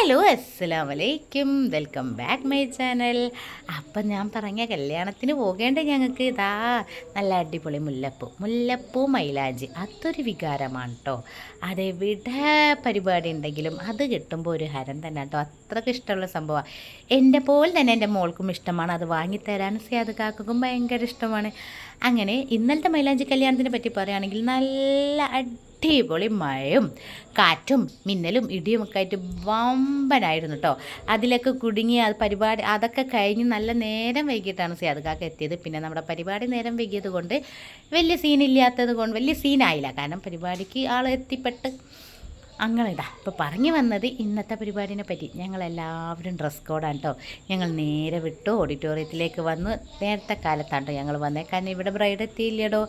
Hello അസ്സലാമലൈക്കും, welcome back my channel. അപ്പം ഞാൻ പറഞ്ഞ കല്യാണത്തിന് പോകേണ്ട ഞങ്ങൾക്ക് ഇതാ നല്ല അടിപൊളി മുല്ലപ്പൂ മൈലാഞ്ചി അതൊരു വികാരമാണ് കേട്ടോ. അതെവിടെ പരിപാടി ഉണ്ടെങ്കിലും അത് കിട്ടുമ്പോൾ ഒരു ഹരം തന്നെ കേട്ടോ. അത്രയ്ക്ക് ഇഷ്ടമുള്ള സംഭവമാണ്. എൻ്റെ പോലെ തന്നെ എൻ്റെ മോൾക്കും ഇഷ്ടമാണ്. അത് വാങ്ങിത്തരാൻ സിയാദ് കാക്കും ഭയങ്കര ഇഷ്ടമാണ്. അങ്ങനെ ഇന്നലത്തെ മൈലാഞ്ചി കല്യാണത്തിനെ പറ്റി പറയുകയാണെങ്കിൽ നല്ല അടിപൊളി മഴയും കാറ്റും മിന്നലും ഇടിയും ഒക്കെ ആയിട്ട് വമ്പനായിരുന്നു കേട്ടോ. അതിലൊക്കെ കുടുങ്ങി അത് പരിപാടി അതൊക്കെ കഴിഞ്ഞ് നല്ല നേരം വൈകിട്ടാണ് സിയാദ്ക്കാക്ക് എത്തിയത്. പിന്നെ നമ്മുടെ പരിപാടി നേരം വൈകിയത് കൊണ്ട് വലിയ സീനില്ലാത്തത് കൊണ്ട് വലിയ സീനായില്ല. കാരണം പരിപാടിക്ക് ആൾ എത്തിപ്പെട്ട് അങ്ങനെ ഇതാ ഇപ്പോൾ പറഞ്ഞു വന്നത് ഇന്നത്തെ പരിപാടിനെ പറ്റി. ഞങ്ങളെല്ലാവരും ഡ്രസ് കോഡാണ് കേട്ടോ. ഞങ്ങൾ നേരെ വിട്ടു ഓഡിറ്റോറിയത്തിലേക്ക് വന്ന് നേരത്തെ കാലത്താണ് കേട്ടോ ഞങ്ങൾ വന്നത്. കാരണം ഇവിടെ ബ്രൈഡ് എത്തിയില്ലടോ.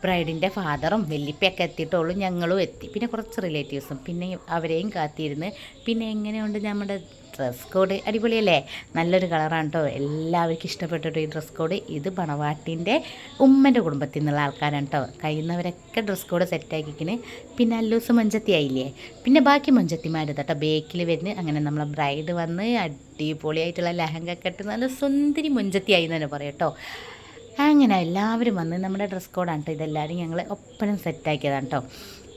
ബ്രൈഡിൻ്റെ ഫാദറും വെല്ലിപ്പയൊക്കെ എത്തിയിട്ടുള്ളൂ, ഞങ്ങളും എത്തി. പിന്നെ കുറച്ച് റിലേറ്റീവ്സും പിന്നെ അവരെയും കാത്തിരുന്ന്. പിന്നെ എങ്ങനെയുണ്ട് നമ്മുടെ ഡ്രസ് കോഡ്? അടിപൊളിയല്ലേ? നല്ലൊരു കളറാണ് കേട്ടോ. എല്ലാവർക്കും ഇഷ്ടപ്പെട്ടിട്ട് ഈ ഡ്രസ് കോഡ്. ഇത് പണവാട്ടിൻ്റെ ഉമ്മൻ്റെ കുടുംബത്തിൽ നിന്നുള്ള ആൾക്കാരാണ് കേട്ടോ. കഴിയുന്നവരൊക്കെ ഡ്രസ് കോഡ് സെറ്റാക്കിക്കിന്. പിന്നെ അല്ലൂസ് മൊഞ്ചത്തി ആയില്ലേ, പിന്നെ ബാക്കി മൊഞ്ചത്തിമാർ കേട്ടോ ബേക്കിൽ വരുന്ന്. അങ്ങനെ നമ്മളെ ബ്രൈഡ് വന്ന് അടിപൊളിയായിട്ടുള്ള ലഹങ്ക കെട്ട് നല്ല സുന്ദരി മൊഞ്ചത്തി ആയി എന്ന് തന്നെ പറയാം കേട്ടോ. അങ്ങനെ എല്ലാവരും വന്ന് നമ്മുടെ ഡ്രസ് കോഡാണ് കേട്ടോ. ഇതെല്ലാവരും ഞങ്ങൾ ഒപ്പനം സെറ്റാക്കിയതാണ് കേട്ടോ.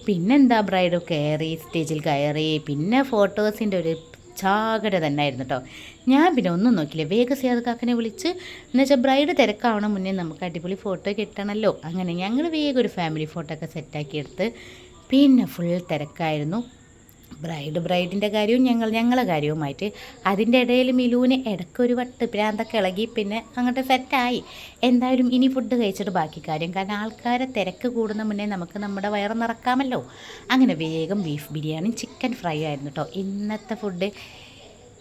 പിന്നെന്താ ബ്രൈഡ് കയറി സ്റ്റേജിൽ കയറി. പിന്നെ ഫോട്ടോസിൻ്റെ ഒരു ചാകര തന്നെ ആയിരുന്നു കേട്ടോ. ഞാൻ പിന്നെ ഒന്നും നോക്കില്ല, വേഗം സിയാദ്ക്കാക്കനെ വിളിച്ച് എന്നുവെച്ചാൽ ബ്രൈഡ് തിരക്കാവണം മുന്നേ നമുക്ക് അടിപൊളി ഫോട്ടോ കിട്ടണമല്ലോ. അങ്ങനെ ഞങ്ങൾ വേഗം ഒരു ഫാമിലി ഫോട്ടോ ഒക്കെ സെറ്റാക്കിയെടുത്ത് പിന്നെ ഫുൾ തിരക്കായിരുന്നു. ബ്രൈഡിൻ്റെ കാര്യവും ഞങ്ങളെ കാര്യവുമായിട്ട്. അതിൻ്റെ ഇടയിൽ മിലുവിന് ഇടയ്ക്കൊരു വട്ട് പ്രാന്തൊക്കെ ഇളകി പിന്നെ അങ്ങോട്ട് സെറ്റായി. എന്തായാലും ഇനി ഫുഡ് കഴിച്ചിട്ട് ബാക്കി കാര്യം. കാരണം ആൾക്കാരെ തിരക്ക് കൂടുന്ന മുന്നേ നമുക്ക് നമ്മുടെ വയറ് നിറക്കാമല്ലോ. അങ്ങനെ വേഗം ബീഫ് ബിരിയാണിയും ചിക്കൻ ഫ്രൈ ആയിരുന്നു കേട്ടോ ഇന്നത്തെ ഫുഡ്.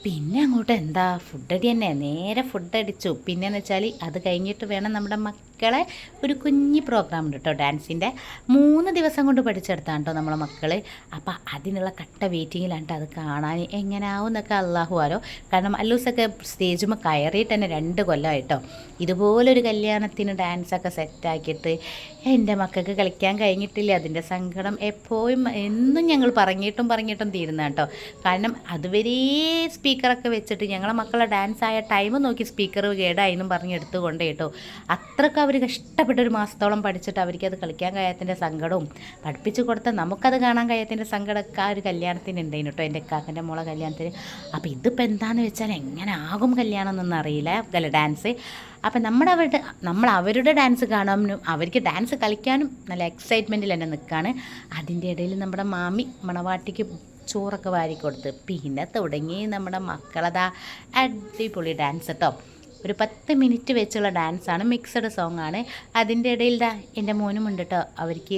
പിന്നെ അങ്ങോട്ട് എന്താ ഫുഡ് അടി തന്നെ, നേരെ ഫുഡ് അടിച്ചു. പിന്നെയെന്ന് വെച്ചാൽ അത് കഴിഞ്ഞിട്ട് വേണം നമ്മുടെ മക്കളെ ഒരു കുഞ്ഞി പ്രോഗ്രാം ഉണ്ട് കേട്ടോ ഡാൻസിൻ്റെ. 3 ദിവസം കൊണ്ട് പഠിച്ചെടുത്താണ് കേട്ടോ നമ്മളെ മക്കൾ. അപ്പോൾ അതിനുള്ള കട്ട വെയിറ്റിങ്ങിലാണ് കേട്ടോ. അത് കാണാൻ എങ്ങനെയാവും എന്നൊക്കെ അള്ളാഹു ആരോ. കാരണം അല്ലൂസൊക്കെ സ്റ്റേജുമ്പോൾ കയറിയിട്ട് തന്നെ 2 കൊല്ലമായിട്ടോ. ഇതുപോലൊരു കല്യാണത്തിന് ഡാൻസൊക്കെ സെറ്റാക്കിയിട്ട് എൻ്റെ മക്കൾക്ക് കളിക്കാൻ കഴിഞ്ഞിട്ടില്ല. അതിൻ്റെ സങ്കടം എപ്പോഴും എന്നും ഞങ്ങൾ പറഞ്ഞിട്ടും തീരുന്ന കേട്ടോ. കാരണം അതുവരെ സ്പീക്കറൊക്കെ വെച്ചിട്ട് ഞങ്ങളെ മക്കളെ ഡാൻസ് ആയ ടൈം നോക്കി സ്പീക്കർ കേടായെന്നും പറഞ്ഞ് എടുത്തുകൊണ്ട് കേട്ടോ. അത്രയ്ക്ക് അവർ കഷ്ടപ്പെട്ടൊരു മാസത്തോളം പഠിച്ചിട്ട് അവർക്ക് അത് കളിക്കാൻ കഴിയാത്തതിൻ്റെ സങ്കടവും പഠിപ്പിച്ച് കൊടുത്താൽ നമുക്കത് കാണാൻ കഴിയാത്തതിൻ്റെ സങ്കടമൊക്കെ ആ ഒരു കല്യാണത്തിന് ഉണ്ടായിരുന്നു കേട്ടോ, എൻ്റെ കാക്കൻ്റെ മോളെ കല്യാണത്തിന്. അപ്പോൾ ഇതിപ്പോൾ എന്താണെന്ന് വെച്ചാൽ എങ്ങനെ ആകും കല്യാണം എന്നൊന്നും അറിയില്ല ഡാൻസ്. അപ്പം നമ്മൾ അവരുടെ ഡാൻസ് കാണാനും അവർക്ക് ഡാൻസ് കളിക്കാനും നല്ല എക്സൈറ്റ്മെൻറ്റിൽ തന്നെ നിൽക്കുകയാണ്. അതിൻ്റെ ഇടയിൽ നമ്മുടെ മാമി മണവാട്ടിക്ക് ചോറൊക്കെ വാരിക്കൊടുത്ത് പിന്നെ തുടങ്ങി നമ്മുടെ മക്കളതാ അടിപൊളി ഡാൻസ് കേട്ടോ. ഒരു 10 മിനിറ്റ് വെച്ചുള്ള ഡാൻസാണ്, മിക്സഡ് സോങ്ങാണ്. അതിൻ്റെ ഇടയിൽ എൻ്റെ മോനും ഉണ്ട് കേട്ടോ. അവർക്ക്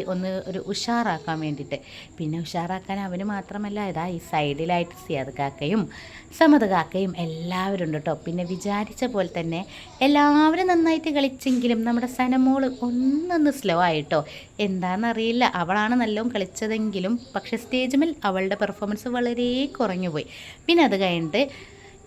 ഒരു ഉഷാറാക്കാൻ വേണ്ടിയിട്ട്. പിന്നെ ഉഷാറാക്കാൻ അവന് മാത്രമല്ല ഇതാ ഈ സൈഡിലായിട്ട് സിയാദ് കാക്കയും സമത് കാക്കയും എല്ലാവരും ഉണ്ട് കേട്ടോ. പിന്നെ വിചാരിച്ച പോലെ തന്നെ എല്ലാവരും നന്നായിട്ട് കളിച്ചെങ്കിലും നമ്മുടെ സനമോൾ ഒന്നൊന്ന് സ്ലോ ആയിട്ടോ. എന്താണെന്നറിയില്ല, അവളാണ് നല്ലോണം കളിച്ചതെങ്കിലും പക്ഷേ സ്റ്റേജിൽ അവളുടെ പെർഫോമൻസ് വളരെ കുറഞ്ഞു പോയി. പിന്നെ അത് കഴിഞ്ഞിട്ട്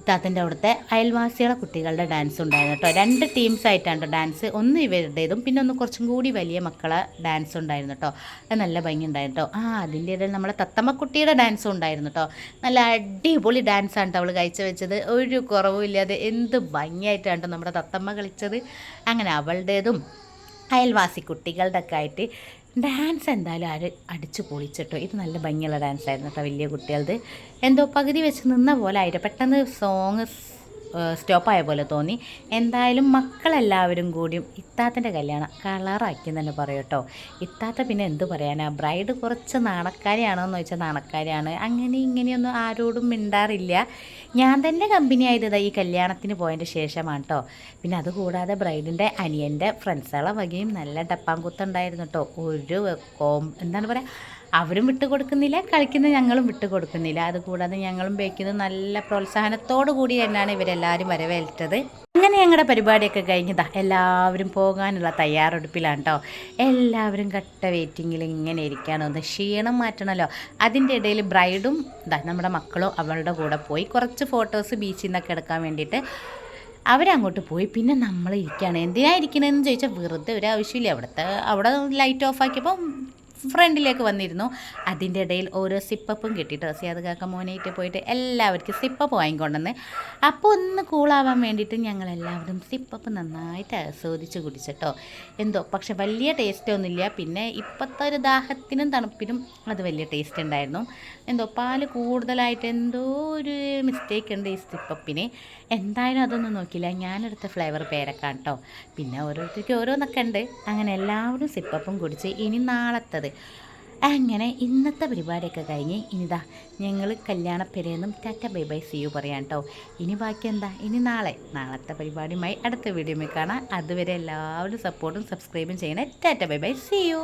താത്തൻ്റെ അവിടുത്തെ അയൽവാസികളെ കുട്ടികളുടെ ഡാൻസ് ഉണ്ടായിരുന്നു കേട്ടോ. 2 ടീംസായിട്ടാണ് ഡാൻസ്. ഒന്ന് ഇവരുടേതും പിന്നെ ഒന്ന് കുറച്ചും കൂടി വലിയ മക്കളെ ഡാൻസ് ഉണ്ടായിരുന്നു കേട്ടോ. അത് നല്ല ഭംഗി ഉണ്ടായിരുന്നു കേട്ടോ. അതിൻ്റെ ഇടയിൽ നമ്മളെ തത്തമ്മക്കുട്ടിയുടെ ഡാൻസും ഉണ്ടായിരുന്നു കേട്ടോ. നല്ല അടിപൊളി ഡാൻസാണ് കേട്ടോ അവൾ കഴിച്ചു വെച്ചത്. ഒരു കുറവുമില്ലാതെ എന്ത് ഭംഗിയായിട്ടാണ് നമ്മുടെ തത്തമ്മ കളിച്ചത്. അങ്ങനെ അവളുടേതും അയൽവാസി കുട്ടികളുടെ ഒക്കെ ആയിട്ട് ഡാൻസ് എന്തായാലും അടിച്ചു പൊളിച്ചിട്ടോ. ഇത് നല്ല ഭംഗിയുള്ള ഡാൻസായിരുന്നു കേട്ടോ. വലിയ കുട്ടികളത് എന്തോ പകുതി വെച്ച് നിന്ന പോലെ ആയിട്ട് പെട്ടെന്ന് സോങ് സ്റ്റോപ്പായ പോലെ തോന്നി. എന്തായാലും മക്കളെല്ലാവരും കൂടിയും ഇത്താത്തൻ്റെ കല്യാണം കളറാക്കിയെന്ന് തന്നെ പറയും കേട്ടോ. ഇത്താത്ത പിന്നെ എന്ത് പറയാനാ, ബ്രൈഡ് കുറച്ച് നാണക്കാരിയാണോ എന്ന് ചോദിച്ചാൽ നാണക്കാരിയാണ്. അങ്ങനെ ഇങ്ങനെയൊന്നും ആരോടും മിണ്ടാറില്ല. ഞാൻ തന്നെ കമ്പനി ആയത് ഈ കല്യാണത്തിന് പോയതിൻ്റെ ശേഷമാണ് കേട്ടോ. പിന്നെ അതുകൂടാതെ ബ്രൈഡിൻ്റെ അനിയൻ്റെ ഫ്രണ്ട്സുകളെ വകയും നല്ല ഡപ്പാങ്കുത്തുണ്ടായിരുന്നു കേട്ടോ. എന്താണ് പറയുക, അവരും വിട്ടു കൊടുക്കുന്നില്ല, കളിക്കുന്ന ഞങ്ങളും വിട്ടു കൊടുക്കുന്നില്ല. അതുകൂടാതെ ഞങ്ങളും ബേക്കുന്നത് നല്ല പ്രോത്സാഹനത്തോടു കൂടി തന്നെയാണ് ഇവരെല്ലാവരും വരവേറ്റത്. അങ്ങനെ ഞങ്ങളുടെ പരിപാടിയൊക്കെ കഴിഞ്ഞതാ എല്ലാവരും പോകാനുള്ള തയ്യാറെടുപ്പിലാണ് കേട്ടോ. എല്ലാവരും കട്ട വെയിറ്റിങ്ങിൽ ഇങ്ങനെ ഇരിക്കുകയാണ്. ഒന്ന് ക്ഷീണം മാറ്റണമല്ലോ. അതിൻ്റെ ഇടയിൽ ബ്രൈഡും നമ്മുടെ മക്കളും അവളുടെ കൂടെ പോയി കുറച്ച് ഫോട്ടോസ് ബീച്ചിൽ നിന്നൊക്കെ എടുക്കാൻ വേണ്ടിയിട്ട് അവരങ്ങോട്ട് പോയി. പിന്നെ നമ്മൾ ഇരിക്കുകയാണ്. എന്തിനാണ് ഇരിക്കണമെന്ന് ചോദിച്ചാൽ വെറുതെ ഒരു ആവശ്യമില്ല. അവിടെ ലൈറ്റ് ഓഫ് ആക്കിയപ്പോൾ ഫ്രണ്ടിലേക്ക് വന്നിരുന്നു. അതിൻ്റെ ഇടയിൽ ഓരോ സിപ്പപ്പും കിട്ടിയിട്ട് സിയാദ് കാക്ക മോനായിട്ട് പോയിട്ട് എല്ലാവർക്കും സിപ്പപ്പ് വാങ്ങിക്കൊണ്ടെന്ന്. അപ്പോൾ ഒന്ന് കൂളാവാൻ വേണ്ടിയിട്ട് ഞങ്ങളെല്ലാവരും സിപ്പപ്പ് നന്നായിട്ട് ആസ്വദിച്ച് കുടിച്ചിട്ടോ. എന്തോ പക്ഷെ വലിയ ടേസ്റ്റ് ഒന്നുമില്ല. പിന്നെ ഇപ്പോഴത്തെ ഒരു ദാഹത്തിനും തണുപ്പിനും അത് വലിയ ടേസ്റ്റ് ഉണ്ടായിരുന്നു. എന്തോ പാല് കൂടുതലായിട്ട് എന്തോ ഒരു മിസ്റ്റേക്ക് ഉണ്ട് ഈ സിപ്പപ്പിന്. എന്തായാലും അതൊന്നും നോക്കിയില്ല. ഞാനെടുത്ത ഫ്ലേവർ പേരക്കാണ് കേട്ടോ. പിന്നെ ഓരോരുത്തർക്ക് ഓരോന്നൊക്കെ ഉണ്ട്. അങ്ങനെ എല്ലാവരും സിപ്പപ്പും കുടിച്ച് ഇനി നാളത്തത്. അങ്ങനെ ഇന്നത്തെ പരിപാടിയൊക്കെ കഴിഞ്ഞ് ഇനിതാ ഞങ്ങൾ കല്യാണപ്പെരേന്നും tata bye bye see you പറയാം കേട്ടോ. ഇനി ബാക്കി എന്താ, ഇനി നാളത്തെ പരിപാടിയുമായി അടുത്ത വീഡിയോയിൽ കാണാം. അതുവരെ എല്ലാവരും സപ്പോർട്ടും സബ്സ്ക്രൈബും ചെയ്യണേ. Tata bye bye see U.